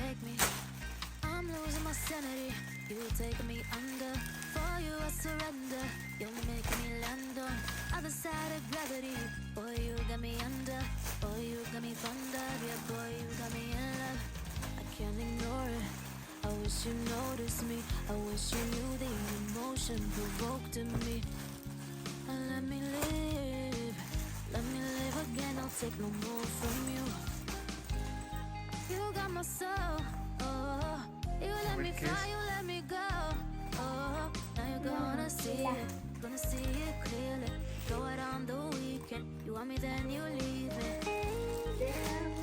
take me. I'm losing my sanity. You take me under. For you I surrender. You're making me land on other side of gravity. Boy, you got me under. Boy, you got me thunder. Yeah, boy, you got me in love. I can't ignore it. I wish you noticed me. I wish you knew the emotion provoked in me. And let me live. Let me live again. I'll take no more from you. You got my soul. Oh, you let me fly. You let me go. Oh, now you're gonna see it. Gonna see it clearly. Go out on the weekend. You want me, then you leave it.